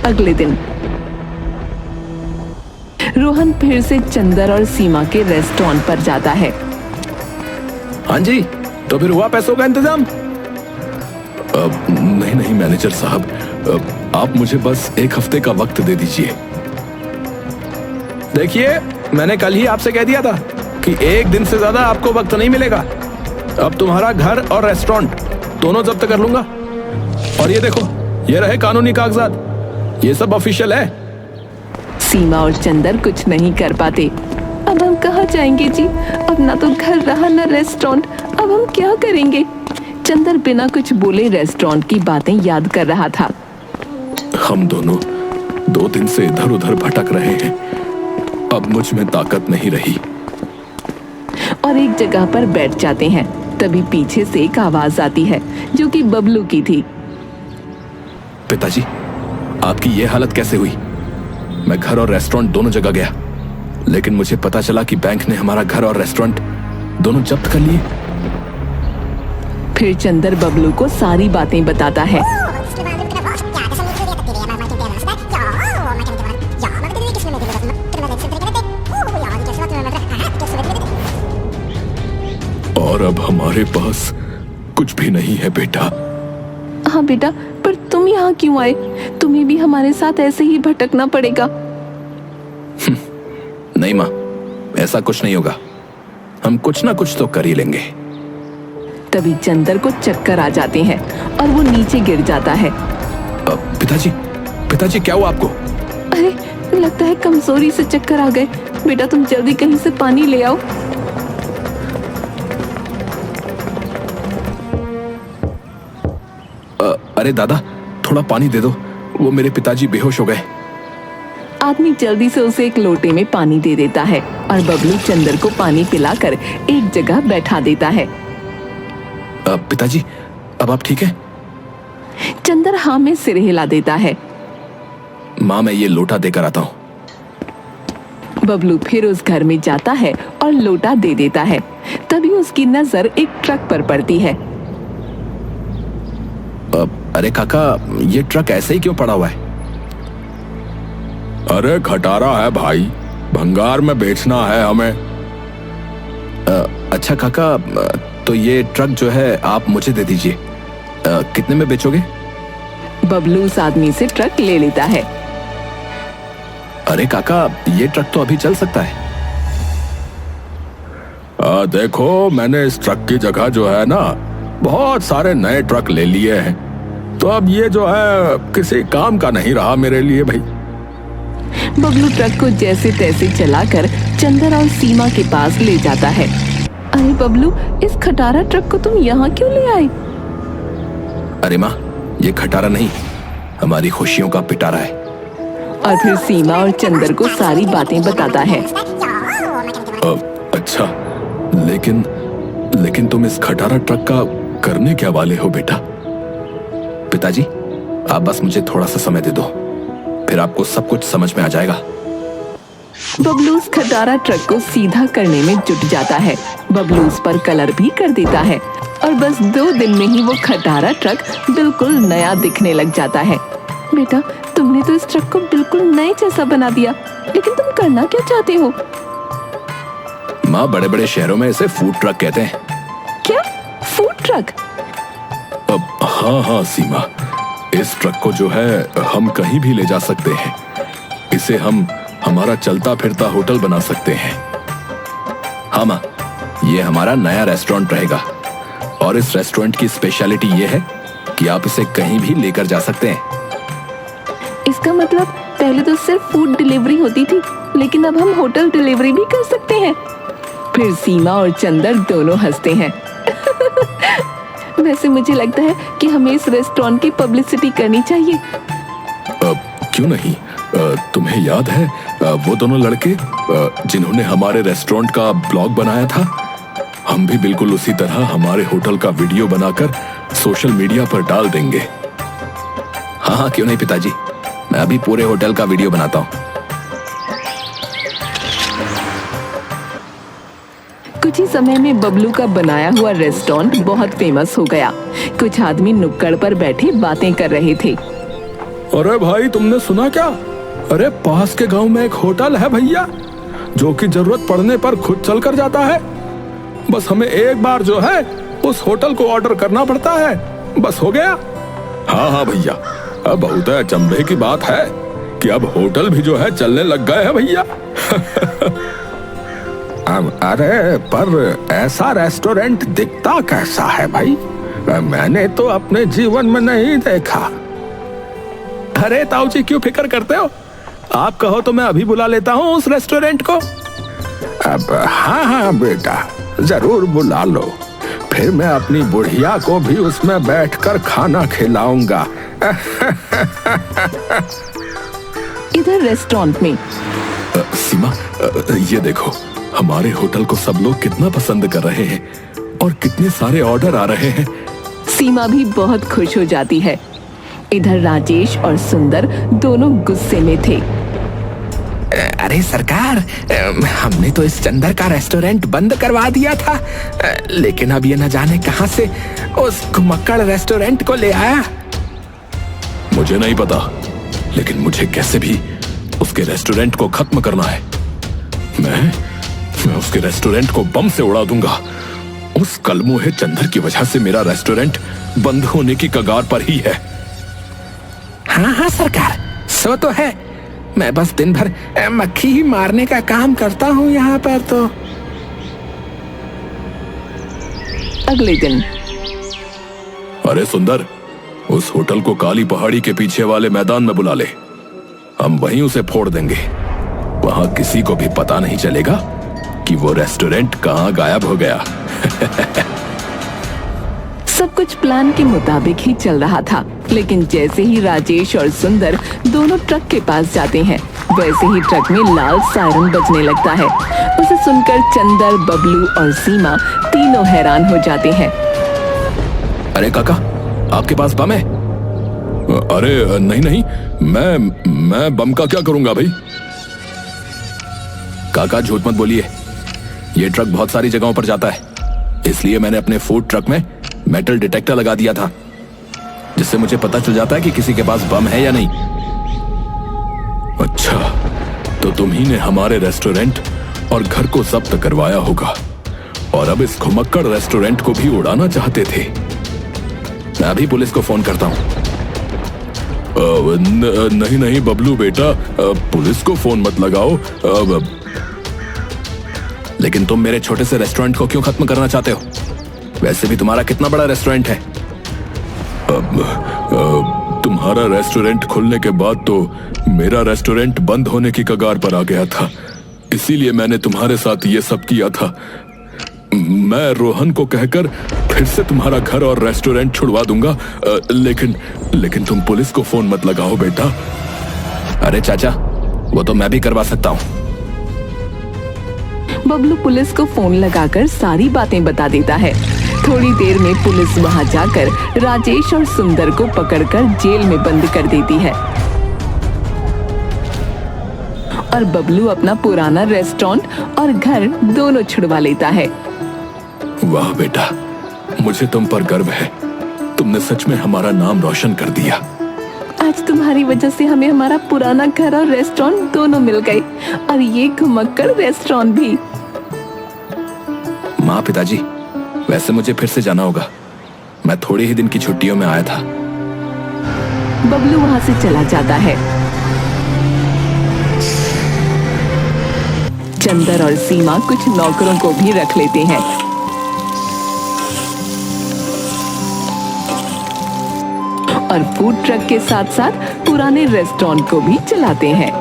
अगले दिन रोहन फिर से चंदर और सीमा के रेस्टोरेंट पर जाता है। हाँ जी, तो फिर हुआ पैसों का इंतजाम? नहीं मैनेजर साहब, आप मुझे बस एक हफ्ते का वक्त दे दीजिए। देखिए, मैंने कल ही आपसे कह दिया था कि एक दिन से ज्यादा आपको वक्त नहीं मिलेगा। अब तुम्हारा घर और रेस्टोरेंट दोनों जब्त कर लूंगा। और ये देखो, ये रहे कानूनी कागजात, ये सब ऑफिशियल है। सीमा और चंदर कुछ नहीं कर पाते। अब हम कहाँ जाएंगे जी? अब ना तो घर रहा ना रेस्टोरेंट, अब हम क्या करेंगे? चंदर बिना कुछ बोले रेस्टोरेंट की बातें याद कर रहा था। हम दोनों 2 दिन से इधर उधर भटक रहे हैं, अब मुझ में ताकत नहीं रही। और एक जगह पर बैठ जाते हैं। तभी पीछे से एक आवाज आती है जो कि बबलू की थी। पिताजी, आपकी ये हालत कैसे हुई? मैं घर और रेस्टोरेंट दोनों जगह गया, लेकिन मुझे पता चला कि बैंक ने हमारा घर और रेस्टोरेंट दोनों जब्त कर लिए। फिर चंदर बबलू को सारी बातें बताता है। और अब हमारे पास कुछ भी नहीं है बेटा। हाँ बेटा, पर तुम यहाँ क्यों आए? तुम्हें भी हमारे साथ ऐसे ही भटकना पड़ेगा। नहीं माँ, ऐसा कुछ नहीं होगा। हम कुछ ना कुछ तो कर ही लेंगे। तभी चंदर को चक्कर आ जाते हैं और वो नीचे गिर जाता है। पिताजी क्या हुआ आपको? अरे, लगता है कमजोरी से चक्कर आ गए। बेटा तुम जल्दी कहीं से पानी ले आओ। अरे दादा, थोड़ा पानी दे दो, वो मेरे पिताजी बेहोश हो गए। आदमी जल्दी से उसे एक लोटे में पानी दे देता है और बबलू चंदर को पानी पिलाकर एक जगह बैठा देता है। पिताजी, अब आप ठीक हैं? चंदर हाँ में सिर हिला देता है। माँ, मैं ये लोटा देकर आता हूँ। बबलू फिर उस घर में जाता है और लोटा दे देता है। तभी उसकी नजर एक ट्रक पर पड़ती है। अरे काका, ये ट्रक ऐसे ही क्यों पड़ा हुआ है? अरे खटारा है भाई, भंगार में बेचना है हमें। अच्छा काका, तो ये ट्रक जो है आप मुझे दे दीजिए। कितने में बेचोगे? बबलू उस आदमी से ट्रक ले लेता है। अरे काका, ये ट्रक तो अभी चल सकता है। देखो, मैंने इस ट्रक की जगह जो है ना, बहुत सारे नए ट्रक ले लिए हैं, तो अब ये जो है किसी काम का नहीं रहा मेरे लिए भाई। बबलू ट्रक को जैसे तैसे चलाकर चंदर और सीमा के पास ले जाता है। अरे बबलू, इस खटारा ट्रक को तुम यहाँ क्यों ले आए? अरे माँ, ये खटारा नहीं, हमारी खुशियों का पिटारा है। और फिर सीमा और चंदर को सारी बातें बताता है। अच्छा, लेकिन तुम इस खटारा ट्रक का करने क्या वाले हो बेटा? पिताजी, आप बस मुझे थोड़ा सा समय दे दो, फिर आपको सब कुछ समझ में आ जाएगा। बबलू उस खटारा ट्रक को सीधा करने में जुट जाता है। बबलू उस पर कलर भी कर देता है और बस 2 दिन में ही वो खटारा ट्रक बिल्कुल नया दिखने लग जाता है। बेटा, तुमने तो इस ट्रक को बिल्कुल नए जैसा बना दिया, लेकिन तुम करना क्या चाहते हो? माँ, बड़े बड़े शहरों में इसे फूड ट्रक कहते हैं। क्या? Food truck? हाँ सीमा, इस ट्रक को जो है हम कहीं भी ले जा सकते हैं। इसे हम हमारा चलता फिरता होटल बना सकते हैं। हाँ माँ, ये हमारा नया रेस्टोरेंट रहेगा और इस रेस्टोरेंट की स्पेशलिटी ये है कि आप इसे कहीं भी लेकर जा सकते हैं। इसका मतलब पहले तो सिर्फ फूड डिलीवरी होती थी, लेकिन अब हम होटल डिलीवरी भी कर सकते हैं। फिर सीमा और चंदर दोनों हंसते हैं। वैसे मुझे लगता है कि हमें इस रेस्टोरेंट की पब्लिसिटी करनी चाहिए। क्यों नहीं? तुम्हें याद है वो दोनों लड़के जिन्होंने हमारे रेस्टोरेंट का ब्लॉग बनाया था? हम भी बिल्कुल उसी तरह हमारे होटल का वीडियो बनाकर सोशल मीडिया पर डाल देंगे। हाँ, क्यों नहीं पिताजी, मैं अभी पूरे होटल का वीडियो बनाता हूँ। कुछ ही समय में बबलू का बनाया हुआ रेस्टोरेंट बहुत फेमस हो गया। कुछ आदमी नुक्कड़ पर बैठे बातें कर रहे थे। अरे भाई तुमने सुना क्या? अरे पास के गांव में एक होटल है भैया, जो कि जरूरत पड़ने पर खुद चल कर जाता है। बस हमें एक बार जो है उस होटल को ऑर्डर करना पड़ता है, बस हो गया। हाँ हाँ भैया, अब बहुत अचंभे की बात है कि अब होटल भी जो है चलने लग गए हैं भैया। अरे पर ऐसा रेस्टोरेंट दिखता कैसा है भाई? मैंने तो अपने जीवन में नहीं देखा। अरे ताऊ जी क्यों फिक्र करते हो? आप कहो तो मैं अभी बुला लेता हूँ उस रेस्टोरेंट को। अब हाँ हाँ बेटा, जरूर बुला लो, फिर मैं अपनी बुढ़िया को भी उसमें बैठकर खाना खिलाऊंगा। इधर रेस्टोरेंट में सीमा, ये देखो हमारे होटल को सब लोग कितना पसंद कर रहे हैं और कितने सारे ऑर्डर आ रहे हैं। सीमा भी बहुत खुश हो जाती है। इधर राजेश और सुंदर दोनों गुस्से में थे। अरे सरकार, हमने तो इस चंदर का रेस्टोरेंट बंद करवा दिया था, लेकिन अब ये न जाने कहां से उस घुमक्कड़ रेस्टोरेंट को ले आया। मुझे नहीं पता, लेकिन मुझे कैसे भी उसके रेस्टोरेंट को खत्म करना है। मैं उसके रेस्टोरेंट को बम से उड़ा दूंगा। उस कलमुहे चंदर की वजह से मेरा रेस्टोरेंट बंद होने की कगार पर ही है। हाँ हाँ सरकार, सो तो है। मैं बस दिन भर मक्खी ही मारने का काम करता हूँ यहाँ पर तो। अगले दिन अरे सुंदर, उस होटल को काली पहाड़ी के पीछे वाले मैदान में बुला ले, हम वहीं उसे फोड़ देंगे। वहां किसी को भी पता नहीं चलेगा कि वो रेस्टोरेंट कहां गायब हो गया। सब कुछ प्लान के मुताबिक ही चल रहा था, लेकिन जैसे ही राजेश और सुंदर दोनों ट्रक के पास जाते हैं, वैसे ही ट्रक में लाल सायरन बजने लगता है। उसे सुनकर चंदर, बबलू और सीमा तीनों हैरान हो जाते हैं। अरे काका, आपके पास बम है? अरे नहीं नहीं, मैं बम का क्या करूंगा भाई? काका झूठ मत बोलिए, ये ट्रक बहुत सारी जगहों पर जाता है, इसलिए मैंने अपने फूड ट्रक में मेटल डिटेक्टर लगा दिया था, जिससे मुझे पता चल जाता है कि किसी के पास बम है या नहीं। अच्छा, तो तुम ही ने हमारे रेस्टोरेंट और घर को जब्त करवाया होगा और अब इस घुमक्कड़ रेस्टोरेंट को भी उड़ाना चाहते थे। मैं अभी पुलिस को फोन करता हूँ। नहीं नहीं बबलू बेटा, पुलिस को फोन मत लगाओ। लेकिन तुम मेरे छोटे से रेस्टोरेंट को क्यों खत्म करना चाहते हो? वैसे भी तुम्हारा कितना बड़ा रेस्टोरेंट है। तुम्हारा रेस्टोरेंट खुलने के बाद तो मेरा रेस्टोरेंट बंद होने की कगार पर आ गया था, इसीलिए मैंने तुम्हारे साथ ये सब किया था। मैं रोहन को कहकर फिर से तुम्हारा घर और रेस्टोरेंट छुड़वा दूंगा, लेकिन तुम पुलिस को फोन मत लगाओ बेटा। अरे चाचा, वो तो मैं भी करवा सकता हूँ। बबलू पुलिस को फोन लगाकर सारी बातें बता देता है। थोड़ी देर में पुलिस वहां जाकर राजेश और सुंदर को पकड़कर जेल में बंद कर देती है और बबलू अपना पुराना रेस्टोरेंट और घर दोनों छुड़वा लेता है। वाह बेटा, मुझे तुम पर गर्व है। तुमने सच में हमारा नाम रोशन कर दिया। आज तुम्हारी वजह से हमें हमारा पुराना घर और रेस्टोरेंट दोनों मिल गए, और ये घुमक्कड़ रेस्टोरेंट भी। माँ, पिताजी, वैसे मुझे फिर से जाना होगा। मैं थोड़ी ही दिन की छुट्टियों में आया था। बबलू वहां से चला जाता है। चंदर और सीमा कुछ नौकरों को भी रख लेते हैं। और फूड ट्रक के साथ साथ पुराने रेस्टोरेंट को भी चलाते हैं।